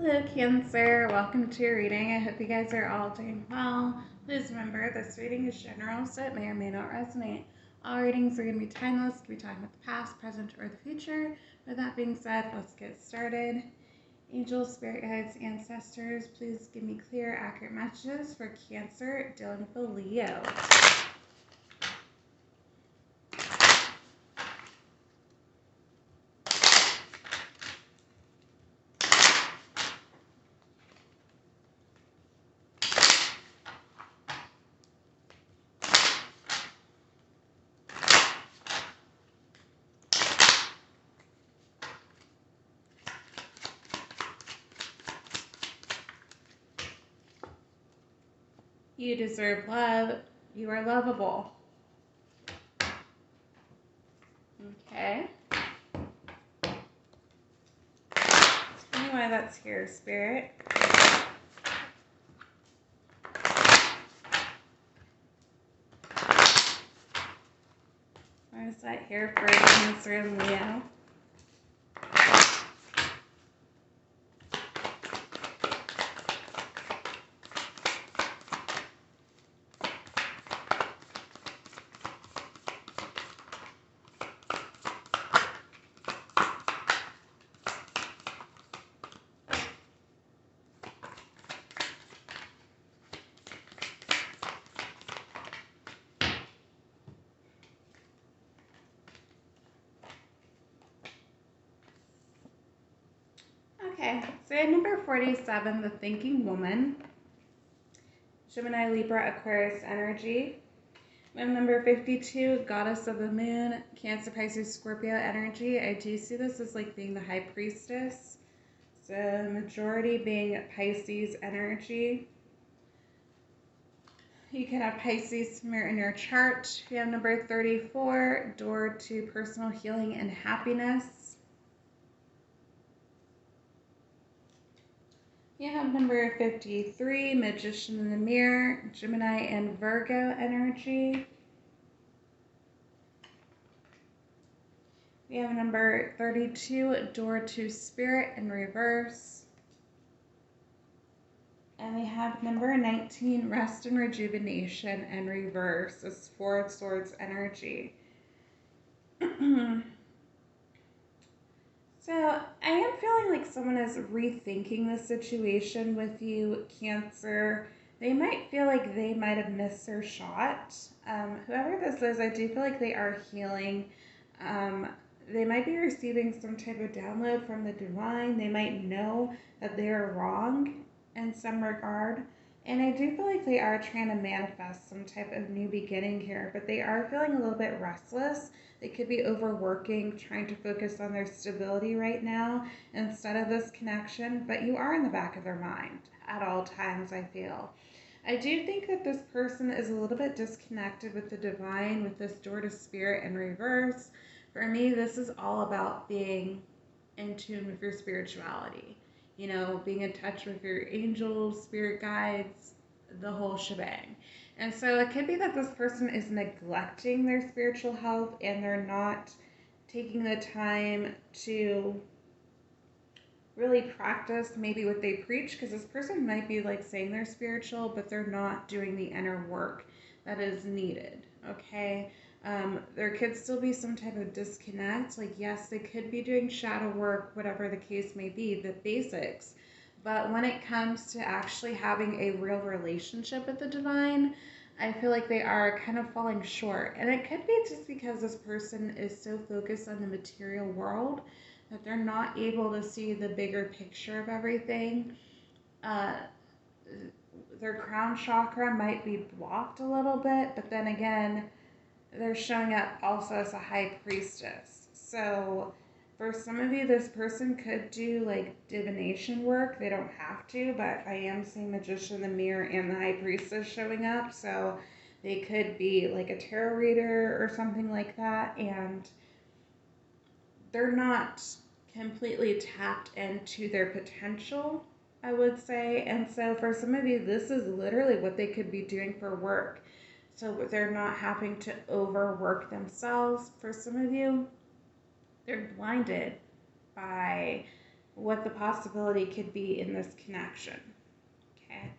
Hello, Cancer. Welcome to your reading. I hope you guys are all doing well. Please remember this reading is general, so it may or may not resonate. All readings are going to be timeless, can be talking about the past, present, or the future. With that being said, let's get started. Angels, spirit guides, ancestors, please give me clear, accurate messages for Cancer dealing with the Leo. You deserve love. You are lovable. Okay. Tell me why that's here, Spirit. Why is that here for Cancer and Leo? Okay, so at number 47, the Thinking Woman, Gemini, Libra, Aquarius energy. We have number 52, Goddess of the Moon, Cancer, Pisces, Scorpio energy. I do see this as like being the High Priestess. So majority being Pisces energy. You can have Pisces mirror in your chart. We have number 34, Door to Personal Healing and Happiness. You have number 53, Magician in the Mirror, Gemini and Virgo energy. We have number 32, Door to Spirit in reverse. And we have number 19, Rest and Rejuvenation in reverse. This Four of Swords energy. So I am feeling like someone is rethinking the situation with you, Cancer. They might feel like they might have missed their shot. Whoever this is, I do feel like they are healing. They might be receiving some type of download from the divine. They might know that they are wrong in some regard. And I do feel like they are trying to manifest some type of new beginning here, but they are feeling a little bit restless. They could be overworking, trying to focus on their stability right now instead of this connection, but you are in the back of their mind at all times, I feel. I do think that this person is a little bit disconnected with the divine, with this Door to Spirit in reverse. For me, this is all about being in tune with your spirituality. You know, being in touch with your angels, spirit guides, the whole shebang. And so it could be that this person is neglecting their spiritual health and they're not taking the time to really practice maybe what they preach, because this person might be like saying they're spiritual, but they're not doing the inner work that is needed, okay? There could still be some type of disconnect. Like, yes, they could be doing shadow work, whatever the case may be, the basics. But when it comes to actually having a real relationship with the divine, I feel like they are kind of falling short. And it could be just because this person is so focused on the material world that they're not able to see the bigger picture of everything. Uh, their crown chakra might be blocked a little bit, but then again, they're showing up also as a high priestess. So for some of you, this person could do like divination work. They don't have to, but I am seeing Magician in the Mirror and the High Priestess showing up. So they could be like a tarot reader or something like that. And they're not completely tapped into their potential, I would say. And so for some of you, this is literally what they could be doing for work. So they're not having to overwork themselves. For some of you, they're blinded by what the possibility could be in this connection. Okay.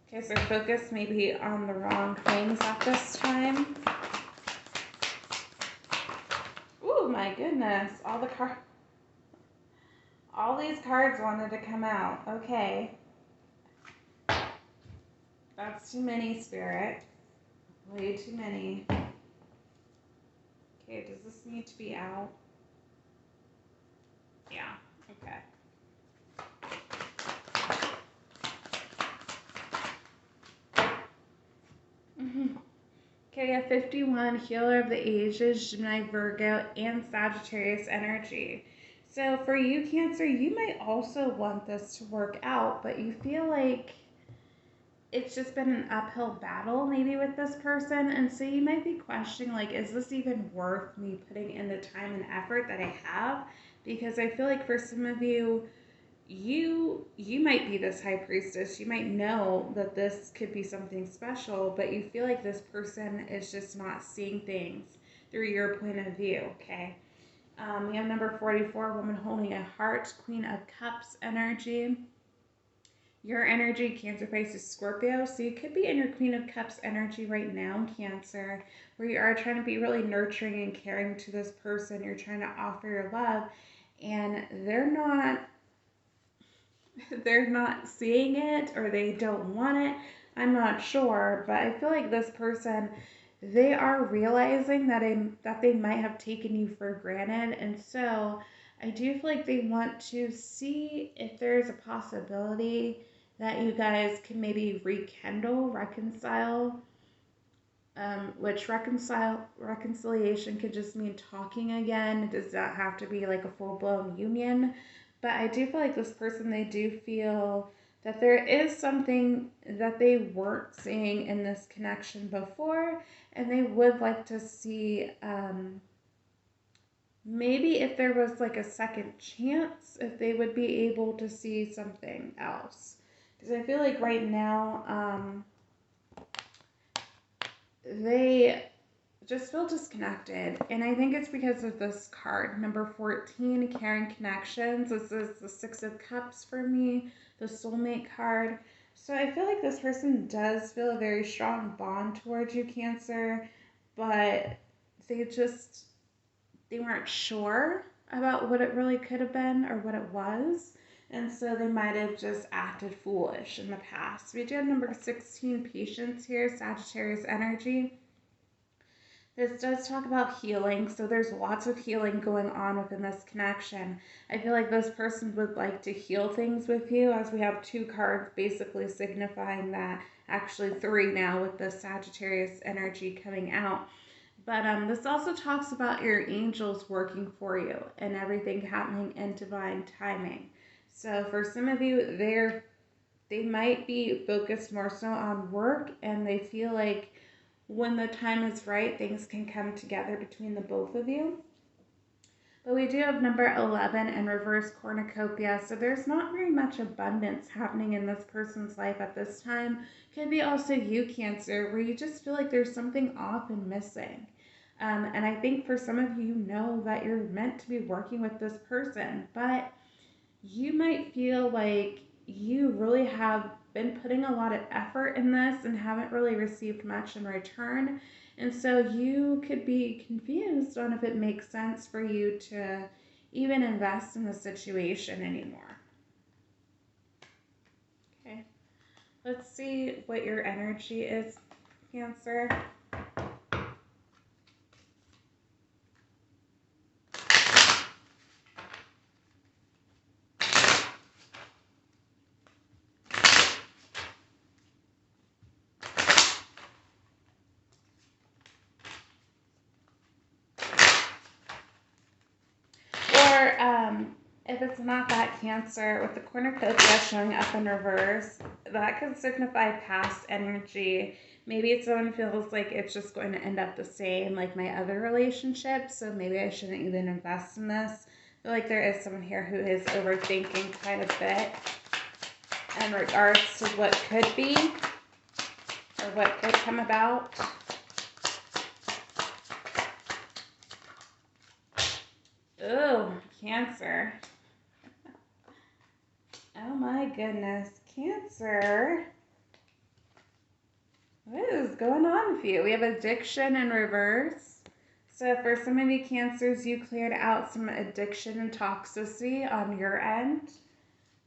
Okay, so focus maybe on the wrong things at this time. Ooh, my goodness. All these cards wanted to come out. Okay. That's too many, Spirit. Way too many. Okay, does this need to be out? Yeah, okay. Okay, a 51, healer of the ages, Gemini, Virgo, and Sagittarius energy. So for you, Cancer, you might also want this to work out, but you feel like it's just been an uphill battle maybe with this person, and so you might be questioning, like, is this even worth me putting in the time and effort that I have? Because I feel like for some of you, you might be this high priestess. You might know that this could be something special, but you feel like this person is just not seeing things through your point of view. Okay. We have number 44, woman holding a heart, Queen of Cups energy. Your energy, Cancer, Pisces, Scorpio. So you could be in your Queen of Cups energy right now, Cancer, where you are trying to be really nurturing and caring to this person. You're trying to offer your love, and they're not seeing it, or they don't want it. I'm not sure, but I feel like this person, they are realizing that they might have taken you for granted, and so I do feel like they want to see if there's a possibility that you guys can maybe reconcile, which reconciliation could just mean talking again. It does not have to be like a full-blown union. But I do feel like this person, they do feel that there is something that they weren't seeing in this connection before, and they would like to see maybe if there was like a second chance, if they would be able to see something else. Because I feel like right now, they just feel disconnected, and I think it's because of this card, number 14, caring connections. This is the 6 of Cups for me, the soulmate card. So I feel like this person does feel a very strong bond towards you, Cancer, but they weren't sure about what it really could have been or what it was. And so they might have just acted foolish in the past. We do have number 16, patience here, Sagittarius energy. This does talk about healing, so there's lots of healing going on within this connection. I feel like this person would like to heal things with you, as we have 2 cards basically signifying that. Actually 3 now with the Sagittarius energy coming out. But this also talks about your angels working for you and everything happening in divine timing. So for some of you, they might be focused more so on work, and they feel like when the time is right, things can come together between the both of you. But we do have number 11 and reverse cornucopia, so there's not very much abundance happening in this person's life at this time. Could be also you, Cancer, where you just feel like there's something off and missing. And I think for some of you, know that you're meant to be working with this person, but you might feel like you really have been putting a lot of effort in this and haven't really received much in return. And so you could be confused on if it makes sense for you to even invest in the situation anymore. Okay, let's see what your energy is, Cancer. If it's not that, Cancer, with the cornucopia showing up in reverse, that could signify past energy. Maybe someone feels like it's just going to end up the same like my other relationship, so maybe I shouldn't even invest in this. I feel like there is someone here who is overthinking quite a bit in regards to what could be or what could come about. Oh, Cancer. Oh my goodness. Cancer. What is going on with you? We have addiction in reverse. So for some of you Cancers, you cleared out some addiction and toxicity on your end.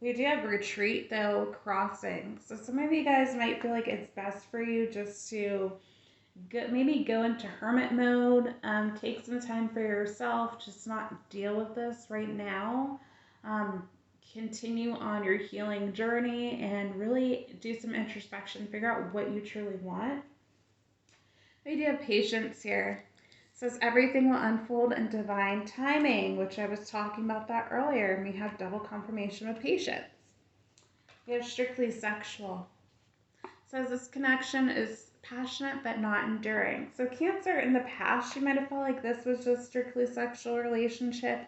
We do have retreat though, crossing. So some of you guys might feel like it's best for you just to maybe go into hermit mode, take some time for yourself, just not deal with this right now. Continue on your healing journey and really do some introspection, figure out what you truly want. We do have patience here. It says everything will unfold in divine timing, which I was talking about that earlier, and we have double confirmation of patience. We have strictly sexual. It says this connection is passionate but not enduring. So Cancer, in the past, you might have felt like this was just strictly sexual relationship.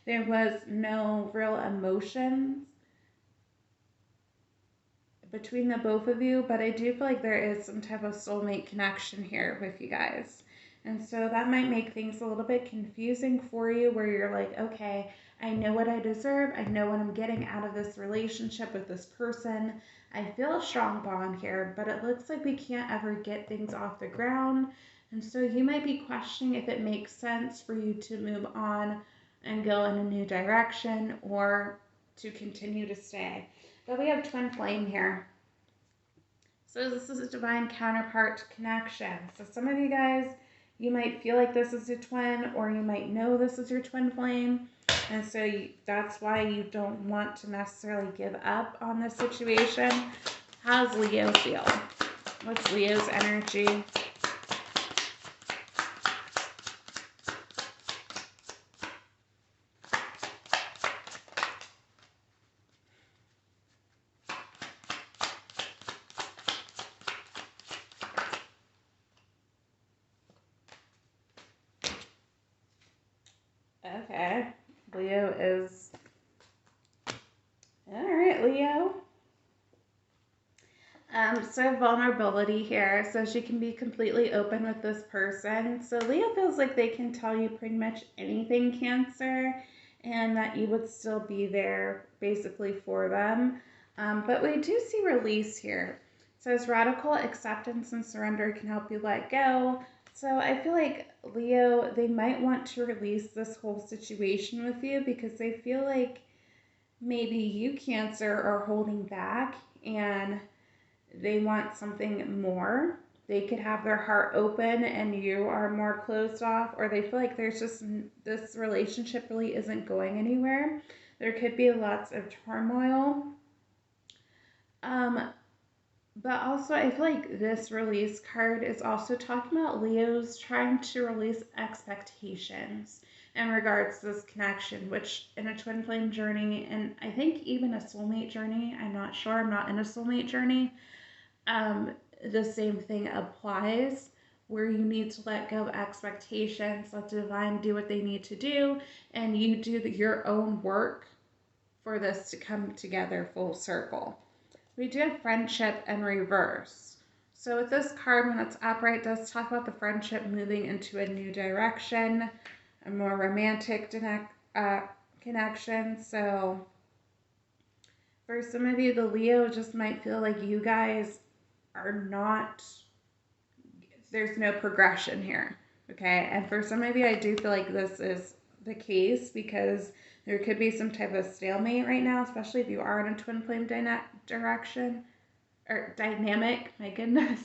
There was no real emotions between the both of you, but I do feel like there is some type of soulmate connection here with you guys. And so that might make things a little bit confusing for you, where you're like, okay, I know what I deserve. I know what I'm getting out of this relationship with this person. I feel a strong bond here, but it looks like we can't ever get things off the ground. And so you might be questioning if it makes sense for you to move on and go in a new direction or to continue to stay. But we have twin flame here. So this is a divine counterpart connection. So some of you guys, you might feel like this is a twin, or you might know this is your twin flame. And so that's why you don't want to necessarily give up on this situation. How's Leo feel? What's Leo's energy? Okay, Leo is, all right, Leo. So vulnerability here, so she can be completely open with this person. So Leo feels like they can tell you pretty much anything, Cancer, and that you would still be there basically for them. But we do see release here. It says radical acceptance and surrender can help you let go. So I feel like Leo, they might want to release this whole situation with you because they feel like maybe you, Cancer, are holding back and they want something more. They could have their heart open and you are more closed off, or they feel like there's just this relationship really isn't going anywhere. There could be lots of turmoil. But also I feel like this release card is also talking about Leo's trying to release expectations in regards to this connection, which in a twin flame journey, and I think even a soulmate journey, I'm not sure, I'm not in a soulmate journey, the same thing applies, where you need to let go of expectations, let the divine do what they need to do, and you do your own work for this to come together full circle. We do have friendship and reverse. So with this card, when it's upright, it does talk about the friendship moving into a new direction, a more romantic connection. So for some of you, the Leo just might feel like you guys are not, there's no progression here, okay? And for some of you, I do feel like this is the case because there could be some type of stalemate right now, especially if you are in a twin flame direction, or dynamic, my goodness.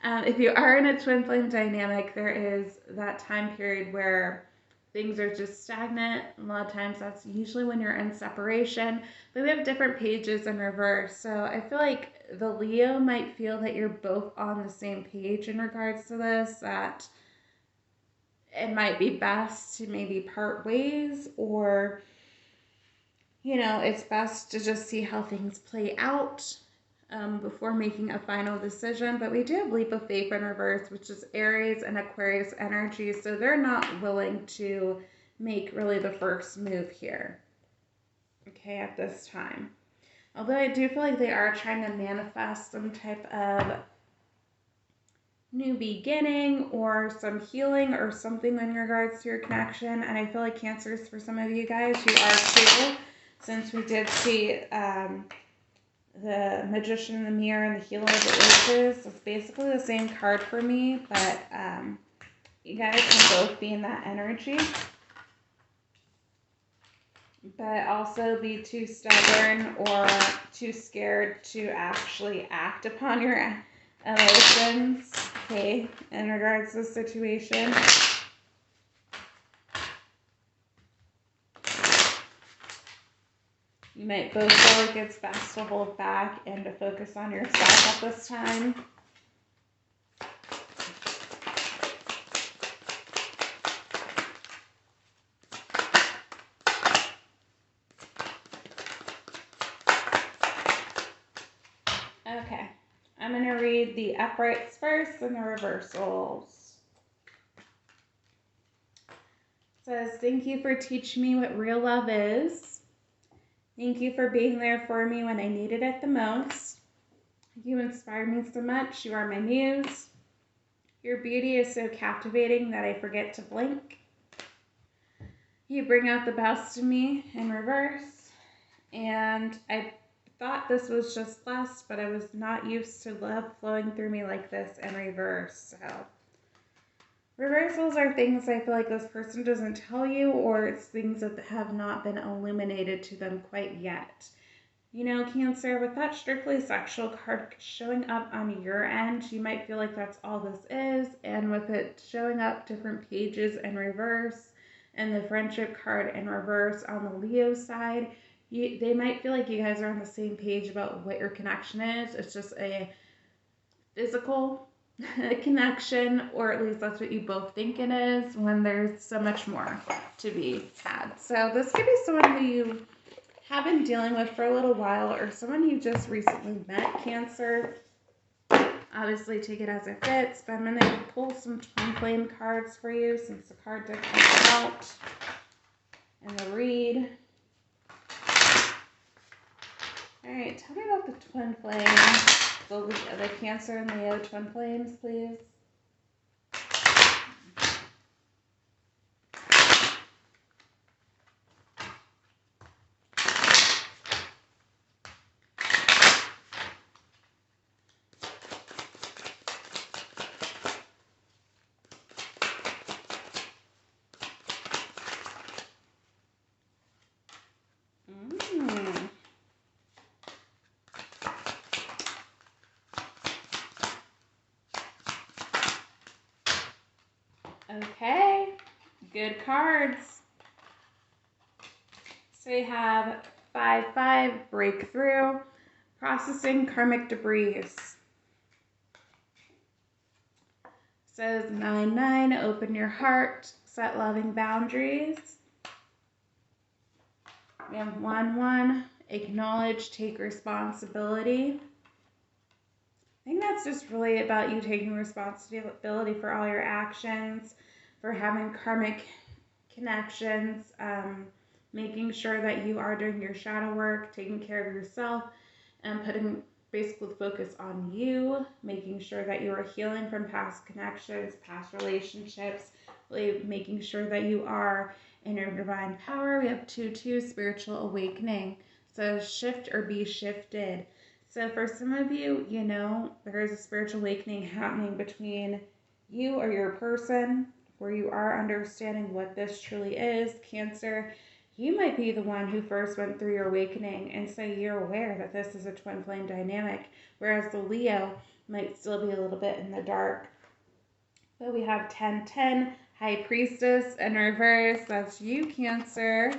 If you are in a twin flame dynamic, there is that time period where things are just stagnant. A lot of times that's usually when you're in separation, but we have different pages in reverse. So I feel like the Leo might feel that you're both on the same page in regards to this, that it might be best to maybe part ways, or, you know, it's best to just see how things play out before making a final decision. But we do have leap of faith in reverse, which is Aries and Aquarius energy. So they're not willing to make really the first move here, okay, at this time. Although I do feel like they are trying to manifest some type of new beginning or some healing or something in regards to your connection. And I feel like Cancers, for some of you guys, you are too, since we did see the Magician in the Mirror and the Healer of the Aces. It's basically the same card for me, but you guys can both be in that energy. But also be too stubborn or too scared to actually act upon your emotions, okay, in regards to the situation. You might both feel like it's best to hold back and to focus on yourself at this time. Okay, I'm going to read the uprights first and the reversals. It says, thank you for teaching me what real love is. Thank you for being there for me when I needed it the most. You inspire me so much. You are my muse. Your beauty is so captivating that I forget to blink. You bring out the best in me in reverse. And I thought this was just lust, but I was not used to love flowing through me like this in reverse. So reversals are things I feel like this person doesn't tell you, or it's things that have not been illuminated to them quite yet. You know, Cancer, with that strictly sexual card showing up on your end, you might feel like that's all this is. And with it showing up different pages in reverse and the friendship card in reverse on the Leo side, they might feel like you guys are on the same page about what your connection is. It's just a physical connection, or at least that's what you both think it is, when there's so much more to be had. So this could be someone who you have been dealing with for a little while, or someone you just recently met, Cancer. Obviously take it as it fits, but I'm going to pull some twin flame cards for you since the card deck comes out in the read. Alright, tell me about the twin flames, the Cancer and Leo twin flames, please. Okay, good cards. So you have 5-5, breakthrough, processing karmic debris. Says 9-9, open your heart, set loving boundaries. We have 1-1, acknowledge, take responsibility. I think that's just really about you taking responsibility for all your actions, for having karmic connections, making sure that you are doing your shadow work, taking care of yourself, and putting basically the focus on you, making sure that you are healing from past connections, past relationships, really making sure that you are in your divine power. We have 2-2, spiritual awakening. So shift or be shifted. So for some of you, you know, there is a spiritual awakening happening between you or your person, where you are understanding what this truly is. Cancer, you might be the one who first went through your awakening, and so you're aware that this is a twin flame dynamic, whereas the Leo might still be a little bit in the dark. So we have 10-10, High Priestess in reverse. That's you, Cancer.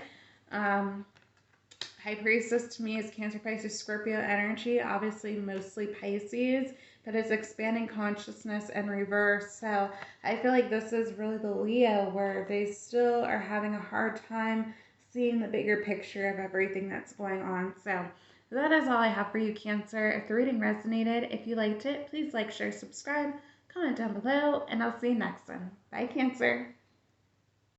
High Priestess to me is Cancer, Pisces, Scorpio energy, obviously mostly Pisces, but it's expanding consciousness in reverse. So I feel like this is really the Leo, where they still are having a hard time seeing the bigger picture of everything that's going on. So that is all I have for you, Cancer. If the reading resonated, if you liked it, please like, share, subscribe, comment down below, and I'll see you next time. Bye, Cancer.